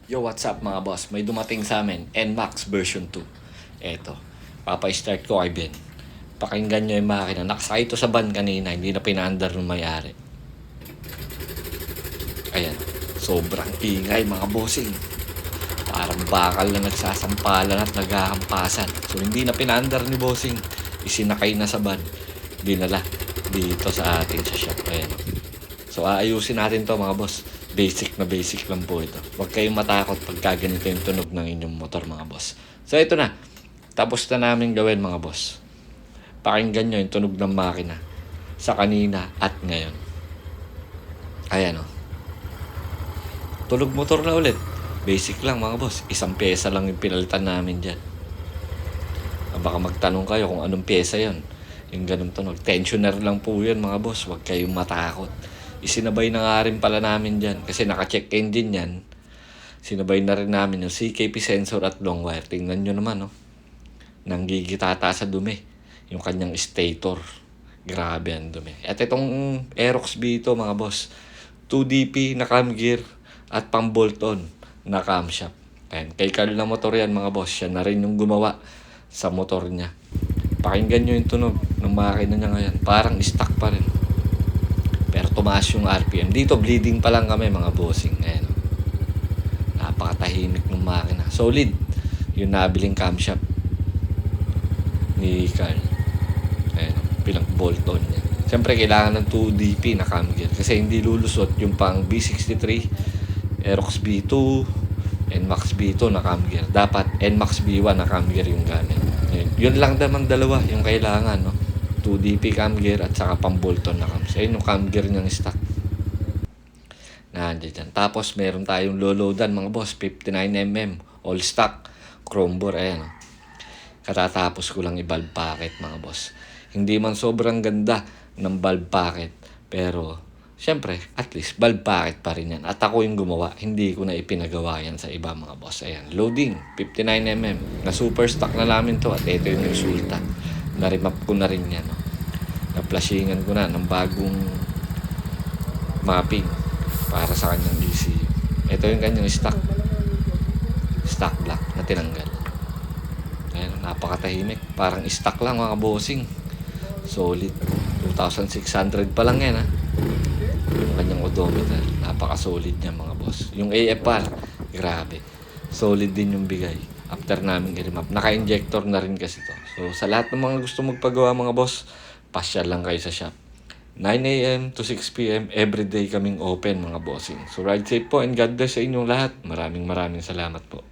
Yo, what's up mga boss? May dumating sa amin, NMAX version 2. Eto, papa-start ko kay Ben. Pakinggan nyo yung makina. Nakasakay ito sa van kanina, hindi na pinaandar ng may-ari. Ayan, sobrang ingay mga bossing. Parang bakal na nagsasampalan at naghahampasan. So hindi na pinaandar ni bossing. Isinakay na sa van. Dinala dito sa atin sa shop. Ayan. So aayusin natin to mga boss. Basic na basic lang po ito. Huwag kayong matakot pagka ganito yung tunog ng inyong motor mga boss. So ito na. Tapos na namin gawin mga boss. Pakinggan nyo yung tunog ng makina sa kanina at ngayon. Ayan o. Tunog motor na ulit. Basic lang mga boss. Isang pyesa lang yung pinalitan namin dyan. Baka magtanong kayo kung anong pyesa yon. Yung ganun tunog. Tensioner lang po yan mga boss. Huwag kayong matakot. Isinabay na nga rin pala namin dyan. Kasi naka-check engine yan. Sinabay na rin namin yung CKP sensor at long wire. Tingnan nyo naman, no? Nanggigitata sa dumi. Yung kanyang stator. Grabe ang dumi. At itong Aerox B ito, mga boss. 2DP na cam gear at pang bolt-on na camshaft. Ayan. Kay Carl na motor yan, mga boss. Siya na rin yung gumawa sa motor niya. Pakinggan nyo yung tunog ng makina niya ngayon. Parang stock pa rin. Pero tumaas yung RPM. Dito, bleeding pa lang kami, mga bossing. Ayan. Napakatahimik ng makina. Solid. Yung nabiling camshaft ni Carl. Ayan. Pilang bolt-on niya. Siyempre, kailangan ng 2DP na cam gear. Kasi hindi lulusot yung pang B63, Aerox B2, NMAX B2 na cam gear. Dapat NMAX B1 na cam gear yung gamit. Yun lang naman dalawa yung kailangan, no? 2DP cam gear at saka pang bolt-on na cam. So, yun yung cam gear niyang stock. Nandiyan dyan. Tapos, meron tayong low-loadan, mga boss. 59mm. All stock. Chrome bore. Ayan. Katatapos ko lang i-valve packet, mga boss. Hindi man sobrang ganda ng valve packet. Pero, syempre, at least, valve packet pa rin yan. At ako yung gumawa. Hindi ko na ipinagawa yan sa iba, mga boss. Ayan. Loading. 59mm. Na super stock na namin to. At ito yung resulta. Na-remap ko na rin yan. No? Na-flashingan ko na ng bagong mapping para sa kanyang DCU. Ito yung kanyang stock black na tinanggal. Ayan, napakatahimik. Parang stock lang mga bossing. Solid. 2,600 pa lang yan ha. Yung kanyang odometer. Napaka-solid niya mga boss. Yung AFR, grabe. Solid din yung bigay. After namin i-remap. Naka-injector na rin kasi to. So, sa lahat ng mga gusto magpagawa mga boss, pasyal lang kayo sa shop. 9 a.m. to 6 p.m. everyday kaming open mga bossing. So, ride safe po and God bless sa inyong lahat. Maraming salamat po.